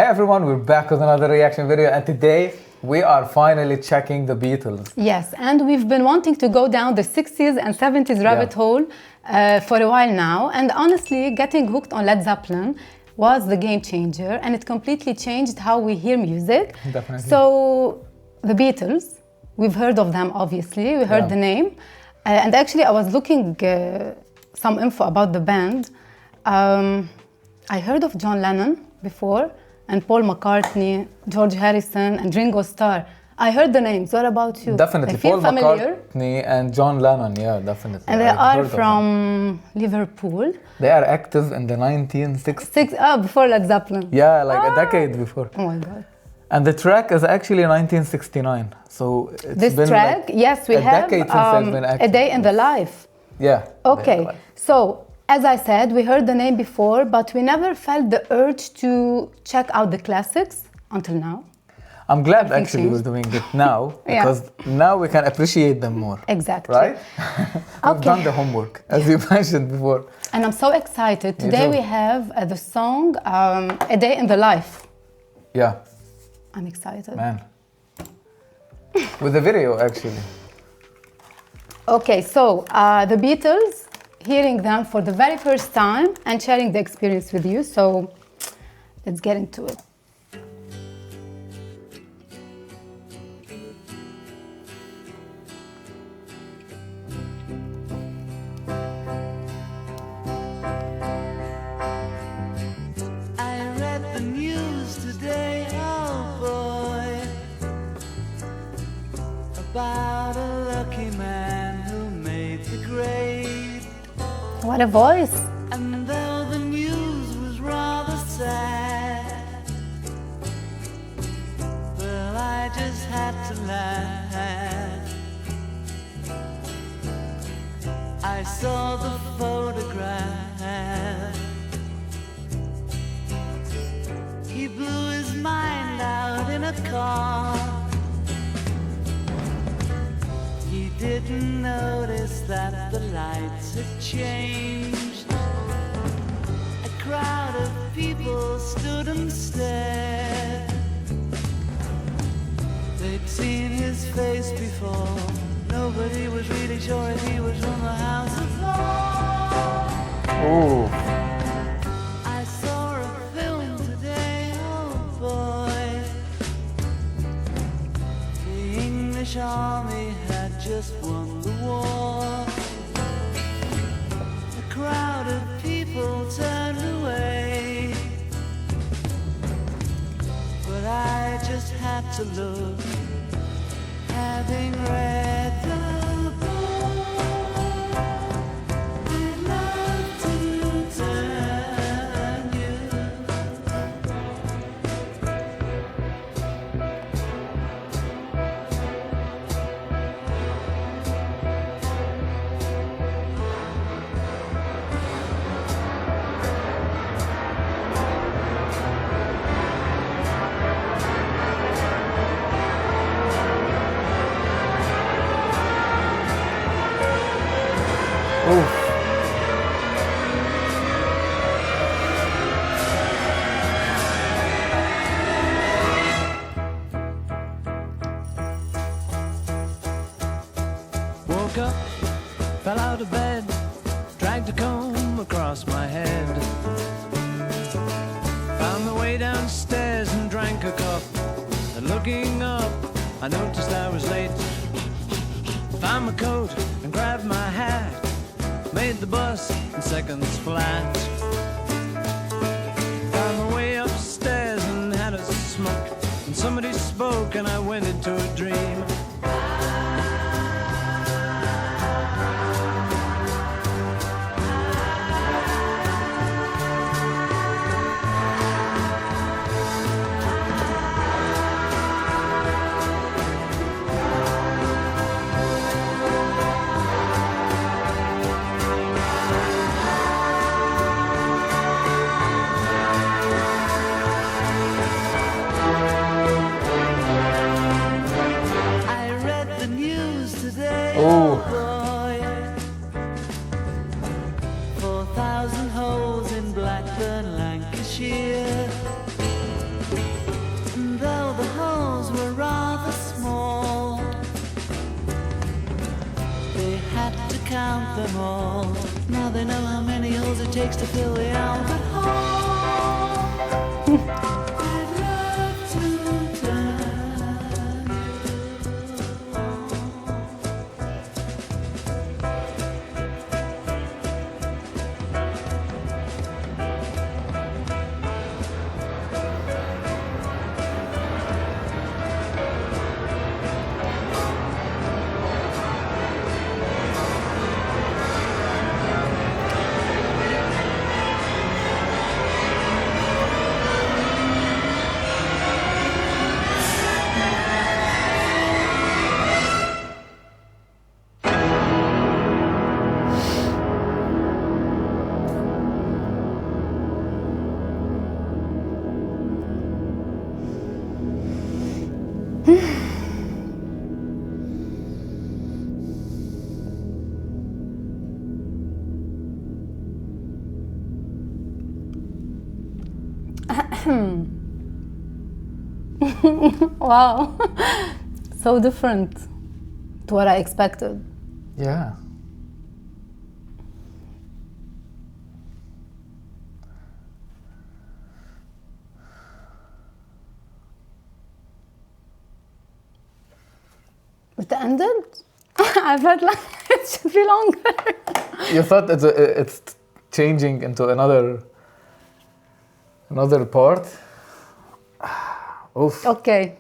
Hey everyone, we're back with another reaction video, and today we are finally checking the Beatles. Yes, and we've been wanting to go down the 60s and 70s rabbit hole for a while now, and honestly, getting hooked on Led Zeppelin was the game changer, and it completely changed how we hear music. Definitely. So, the Beatles, we've heard of them obviously, we heard the name, and actually I was looking some info about the band. I heard of John Lennon before, and Paul McCartney, George Harrison, and Ringo Starr. I heard the names. What about you? Definitely, They feel Paul familiar. McCartney and John Lennon, yeah, definitely. And they I've are heard of them. from Liverpool. They are active in the 1960s. Before Led Zeppelin. Yeah, like a decade before. Oh my God. And the track is actually 1969. So it's This been track, like yes, we a have decade since they've been active. A Day in the Life. Yeah. Okay, so as I said, we heard the name before, but we never felt the urge to check out the classics until now. I'm glad Everything actually changed. we're doing it now, Yeah. because now we can appreciate them more. Exactly. Right? We've Okay. done the homework, as you mentioned before. And I'm so excited. Today too. we have the song A Day in the Life. Yeah, I'm excited. man. With the video, actually. Okay, so the Beatles, hearing them for the very first time and sharing the experience with you. So let's get into it. I read the news today, oh boy, about a lucky man who made the grade. What a voice. And though the news was rather sad, well, I just had to laugh. I saw the photograph. He blew his mind out in a car. He didn't notice that the lights had changed. A crowd of people stood and stared. They'd seen his face before. Nobody was really sure if he was from the House of Lords. Ooh. I saw a film today, oh boy. The English army had just won the war. A crowd of people turned away, but I just had to look, having read the book. I'd love to turn you. Oof. Woke up, fell out of bed, dragged a comb across my head. Found my way downstairs and drank a cup. And looking up, I noticed I was late. Found my coat and grabbed my hat. Made the bus in seconds flat. Found my way upstairs and had a smoke. And somebody spoke and I went into a dream. them all. Now they know how many holes it takes to fill the Albert Hall. I'd love to turn Wow. So different to what I expected. Yeah. It ended? I felt like it should be longer. You thought it's changing into another part? Oof. Okay.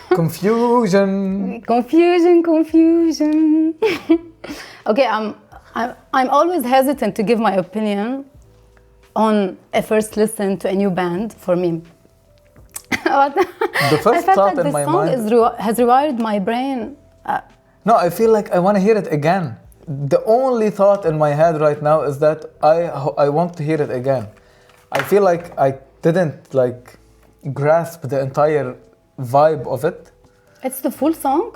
Confusion. Confusion. Okay, I'm always hesitant to give my opinion on a first listen to a new band for me. The first I felt thought like in my the song mind. has rewired my brain. No, I feel like I want to hear it again. The only thought in my head right now is that I want to hear it again. I feel like I didn't like grasp the entire vibe of it. It's the full song?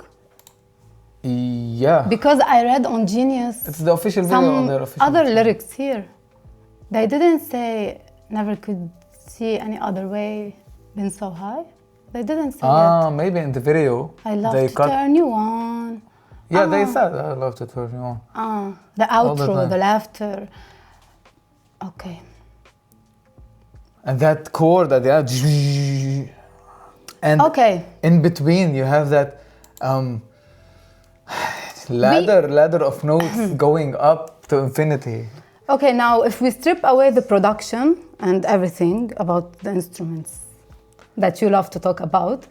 Yeah. Because I read on Genius It's the official video on some their official other channel. lyrics here. They didn't say never could see any other way been so high. They didn't say that. Maybe in the video I love they to cut. turn you on. Yeah, they said I love to turn you on. The All the outro, time. the laughter. Okay. And that chord at the end. And Okay. in between you have that ladder of notes going up to infinity. Okay, now if we strip away the production and everything about the instruments that you love to talk about,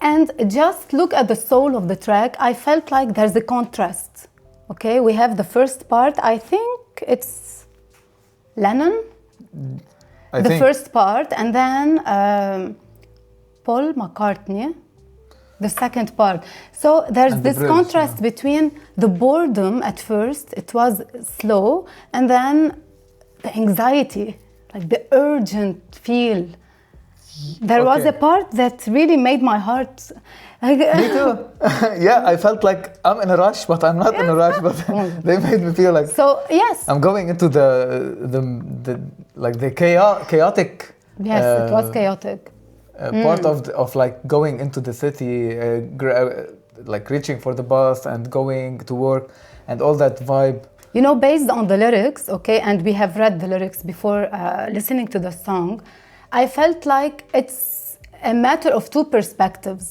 and just look at the soul of the track, I felt like there's a contrast. Okay, we have the first part, I think it's Lennon, I the think. first part, and then Paul McCartney, the second part. So there's And the this bridge, contrast between the boredom at first, it was slow, and then the anxiety, like the urgent feel. There was Okay. a part that really made my heart. Me too. Yeah, I felt like I'm in a rush, but I'm not in a rush. But they made me feel like So yes, I'm going into the like the chaotic. yes, it was chaotic. Part of like going into the city, like reaching for the bus and going to work, and all that vibe. You know, based on the lyrics, okay, and we have read the lyrics before listening to the song, I felt like it's a matter of two perspectives.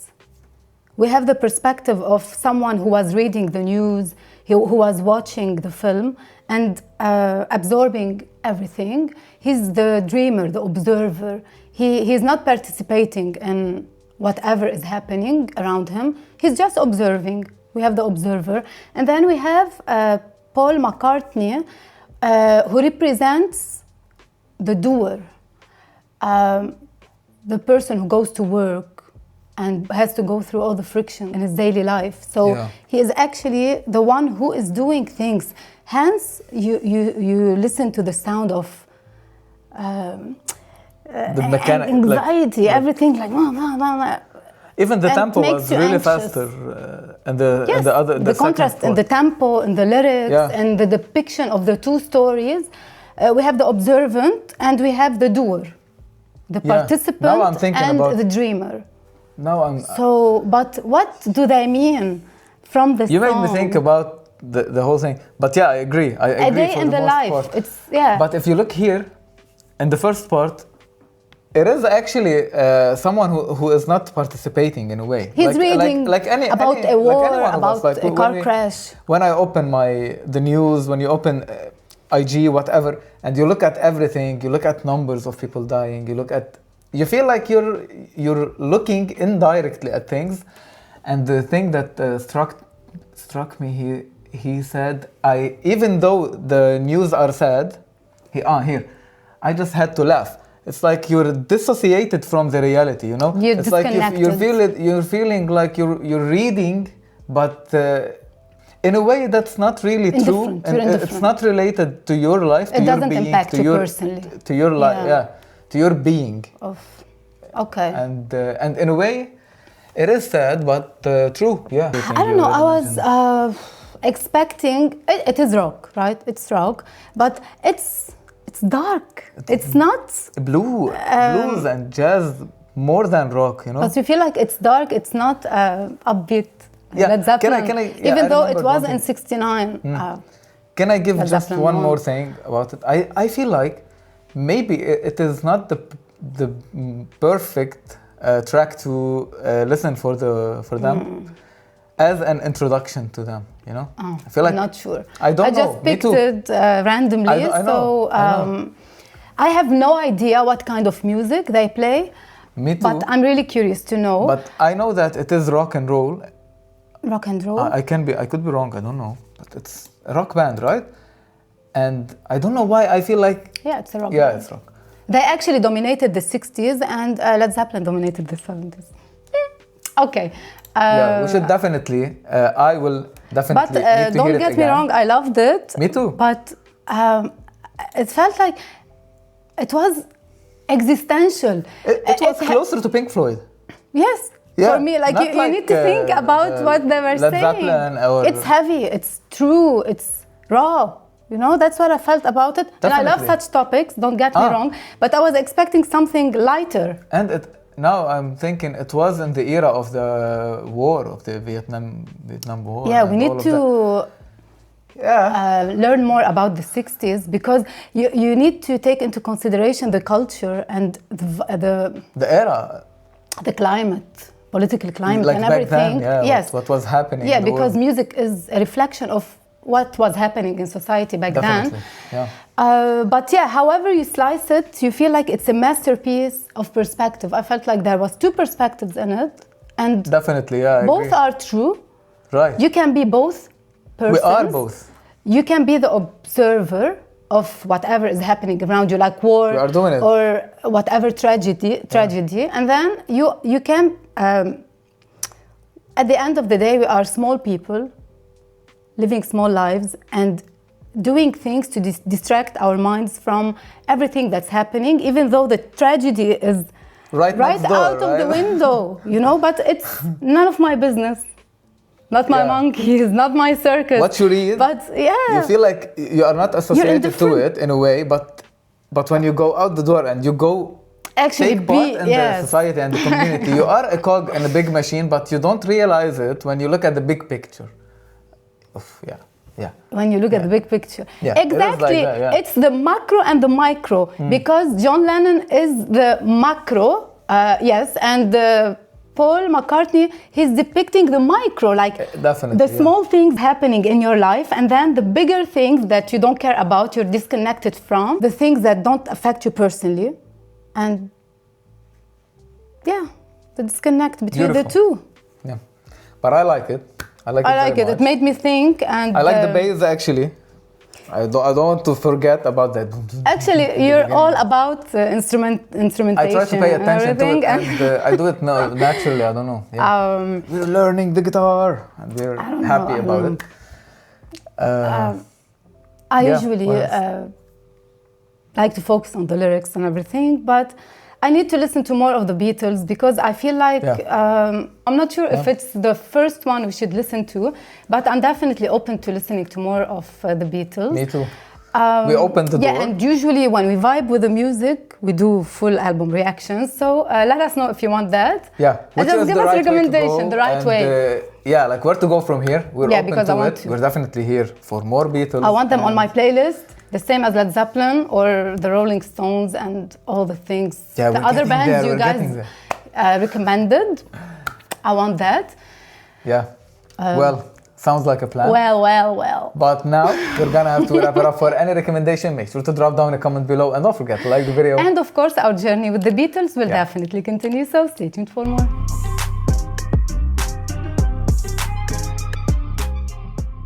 We have the perspective of someone who was reading the news, who was watching the film and absorbing everything. He's the dreamer, the observer. He's not participating in whatever is happening around him. He's just observing. We have the observer. And then we have Paul McCartney, who represents the doer, the person who goes to work and has to go through all the friction in his daily life. So Yeah. he is actually the one who is doing things. Hence, you listen to the sound of The mechanic, anxiety, like everything like blah, blah, blah, blah. even the and tempo makes was you really anxious. faster, and the Yes, and the other the contrast second in the part. tempo, in the lyrics, Yeah. and the depiction of the two stories. We have the observant and we have the doer, the Yeah. participant Now I'm thinking and about- the dreamer. Now I'm. So, but what do they mean from the You song? made me think about the whole thing. But yeah, I agree. I agree A day for in the the most life. part. It's yeah. But if you look here, in the first part, it is actually someone who is not participating in a way. He's reading about a war, about a car crash. When I open the news, when you open IG, whatever, and you look at everything, you look at numbers of people dying, you feel like you're looking indirectly at things. And the thing that struck me, he said, even though the news are sad, I just had to laugh. It's like you're dissociated from the reality, you know? You're it's disconnected. like you're feeling like you're reading, but in a way that's not really true. And it's not related to your life, to it your doesn't being, impact you personally. To your life, to your being. Okay. And in a way, it is sad, but true, yeah. I don't know, I was expecting, it is rock, right? It's rock, but it's dark. It's not... Blues and jazz more than rock, you know? But you feel like it's dark, it's not upbeat. Yeah. Led Zeppelin, even though it was in 69. Can I give just one more thing about it? I feel like maybe it is not the perfect track to listen for them as an introduction to them, you know? I feel like I'm not sure. I don't know. I just picked it randomly, I have no idea what kind of music they play. Me too. But I'm really curious to know. But I know that it is rock and roll. Rock and roll? I could be wrong, I don't know. But it's a rock band, right? And I don't know why I feel like... Yeah, it's a rock band. Yeah, it's rock. They actually dominated the 60s and Led Zeppelin dominated the 70s. Okay. Yeah, we should definitely, I will definitely need to hear it don't get me wrong, I loved it. Me too. But it felt like it was existential. It was closer to Pink Floyd. Yes. Yeah, for me, like you need to think about what they were Led saying. Zeppelin or it's heavy, it's true, it's raw. You know, that's what I felt about it. Definitely. And I love such topics, don't get me wrong. But I was expecting something lighter. And now I'm thinking it was in the era of the war, of the Vietnam War. Yeah, we need to learn more about the 60s because you need to take into consideration the culture and the era. The climate, political climate like and back everything. Then, yes. What was happening. Yeah, because music is a reflection of what was happening in society back Definitely. then. Yeah. But yeah, however you slice it, you feel like it's a masterpiece of perspective. I felt like there was two perspectives in it. And definitely, yeah. Both are true. Right. You can be both persons. We are both. You can be the observer of whatever is happening around you, like war or whatever tragedy. And then you can, at the end of the day, we are small people living small lives and doing things to distract our minds from everything that's happening, even though the tragedy is right out of the window, you know, but it's none of my business. Not my monkeys, not my circus. What you read, but you feel like you are not associated to it in a way, but when you go out the door and you go take part in the society and the community, you are a cog in a big machine, but you don't realize it when you look at the big picture. When you look at the big picture. Yeah, exactly. It's the macro and the micro, because John Lennon is the macro, and Paul McCartney, he's depicting the micro, like the small things happening in your life, and then the bigger things that you don't care about, you're disconnected from, the things that don't affect you personally. And the disconnect between the two. Yeah, but I like it. I like it. It made me think, and I like the bass actually. I don't want to forget about that. Actually, you're all about instrumentation. I try to pay attention to it, and I do it naturally. I don't know. Yeah. We're learning the guitar, and we're happy about it. I usually like to focus on the lyrics and everything, but I need to listen to more of the Beatles because I feel like I'm not sure if it's the first one we should listen to, but I'm definitely open to listening to more of the Beatles. Me too. We opened the door. Yeah, and usually when we vibe with the music, we do full album reactions. So let us know if you want that. Yeah, And just give us recommendation, the right way. Yeah, like where to go from here. We're open because I to want it. to. We're definitely here for more Beatles. I want them on my playlist, the same as Led Zeppelin or the Rolling Stones and all the things. Yeah, the we're other getting bands there, you we're getting guys recommended. I want that. Yeah. Well, sounds like a plan. Well. But now we're gonna have to wrap it up. For any recommendation, make sure to drop down a comment below, and don't forget to like the video. And of course, our journey with the Beatles will definitely continue. So stay tuned for more.